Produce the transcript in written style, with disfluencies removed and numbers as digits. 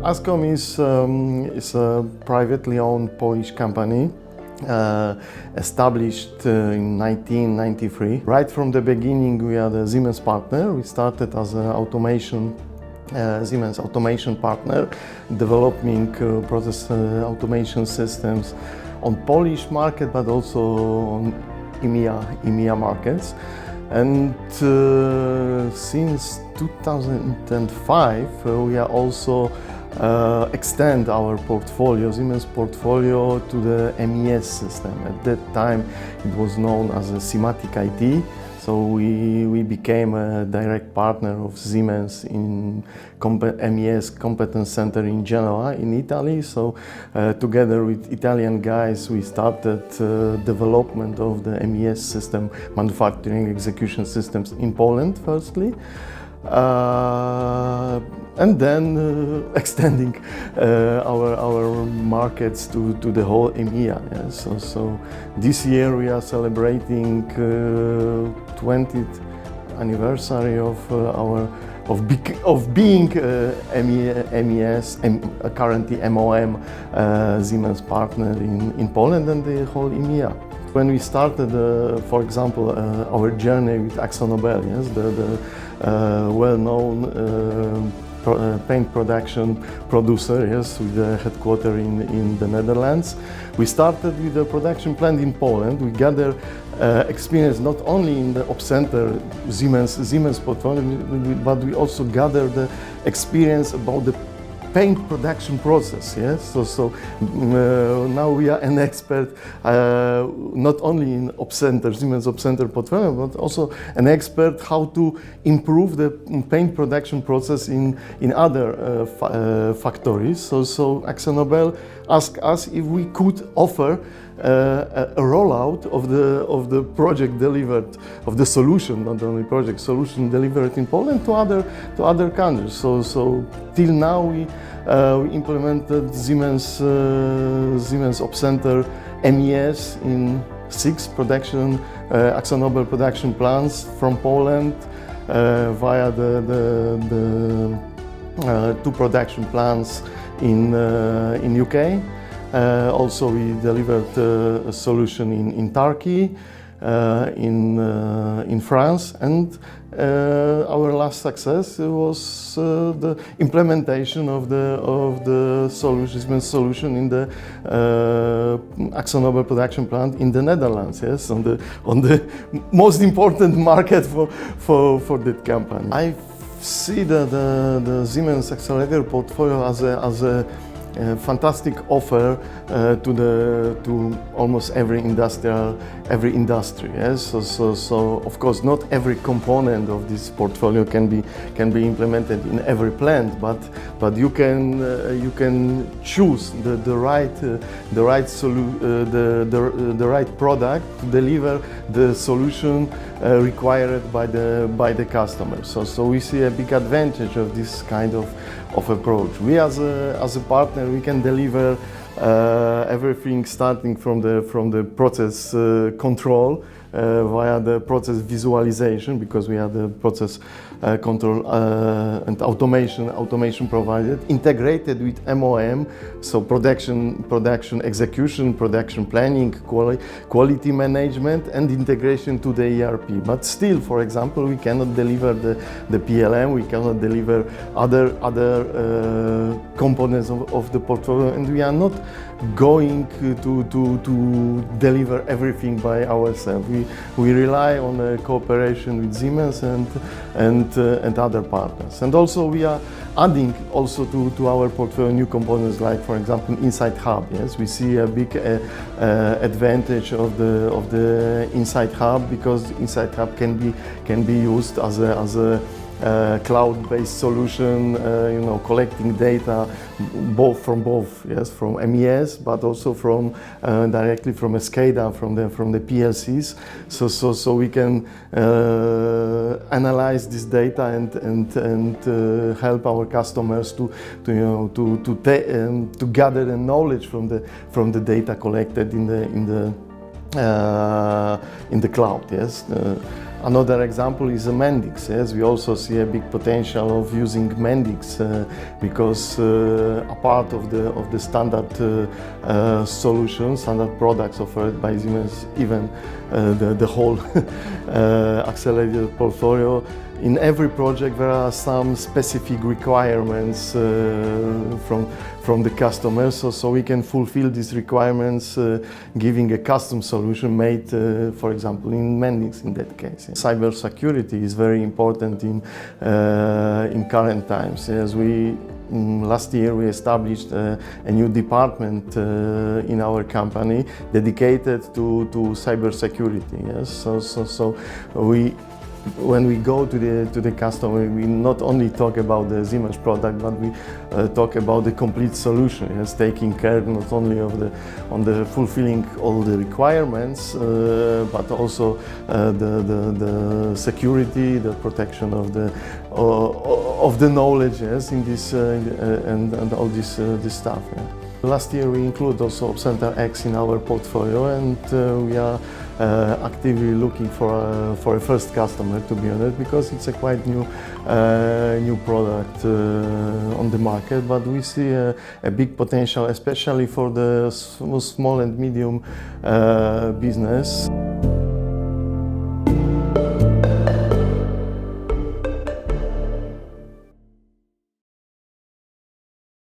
ASKOM is a privately owned Polish company established in 1993. Right from the beginning, we are the Siemens partner. We started as an Siemens automation partner, developing process automation systems on Polish market, but also on EMEA markets. And since 2005, we are also extend our portfolio, Siemens portfolio, to the MES system. At that time, it was known as a Simatic IT. So we became a direct partner of Siemens in MES Competence Center in Genoa, in Italy. So together with Italian guys, we started development of the MES system, manufacturing execution systems in Poland, firstly. And then extending our markets to the whole EMEA. Yeah. So this year we are celebrating 20th anniversary of being MES, currently MOM Siemens partner in Poland and the whole EMEA. When we started, for example, our journey with AkzoNobel, yes, the well-known paint production producer, yes, with the headquarters in the Netherlands. We started with a production plant in Poland. We gathered experience not only in the Opcenter Siemens portfolio, but we also gathered the experience about the paint production process. Yes, so now we are an expert not only in Opcenter, Siemens Opcenter portfolio, but also an expert how to improve the paint production process in other factories. So AkzoNobel asked us if we could offer a rollout of the project delivered, of the solution, not only project solution delivered in Poland to other countries. So till now we implemented Siemens Opcenter MES in 6 AkzoNobel production plants from Poland via the 2 production plants in UK. Also, we delivered a solution in Turkey, in France, and our last success was the implementation of the solution in the AkzoNobel production plant in the Netherlands. Yes, on the most important market for that company. I see the Siemens Accelerator portfolio as a fantastic offer to almost every industry. Yes, so of course not every component of this portfolio can be implemented in every plant, but you can choose the right product to deliver the solution required by the customer. So we see a big advantage of this kind of approach. We as a partner, we can deliver everything starting from the process control via the process visualization, because we are the process control and automation provided, integrated with MOM, so production execution, production planning, quality management, and integration to the ERP. But still, for example, we cannot deliver the PLM, we cannot deliver other components of the portfolio, and we are not going to deliver everything by ourselves. We rely on a cooperation with Siemens and other partners. And also we are adding also to our portfolio new components, like for example Inside Hub. Yes, we see a big advantage of the Inside Hub, because Inside Hub can be used as a cloud-based solution, collecting data from MES, but also from directly from SCADA, from the PLCs. So we can analyze this data and help our customers to gather the knowledge from the data collected in the cloud. Yes. Another example is Mendix. Yes, we also see a big potential of using Mendix because a part of the standard solutions, standard products offered by Siemens, even the whole accelerated portfolio. In every project there are some specific requirements from the customers, so we can fulfill these requirements giving a custom solution made, for example, in Mendix in that case. Cyber security is very important in current times. As last year we established a new department in our company dedicated to cyber security. Yes, so when we go to the customer, we not only talk about the Siemens product, but we talk about the complete solution. Yes, taking care not only of the fulfilling all the requirements, but also the security, the protection of the knowledge. Yes, in this and all this stuff. Yeah. Last year we include also Opcenter MES in our portfolio, and we are actively looking for a first customer, to be honest, because it's a quite new product on the market. But we see a big potential, especially for the small and medium business.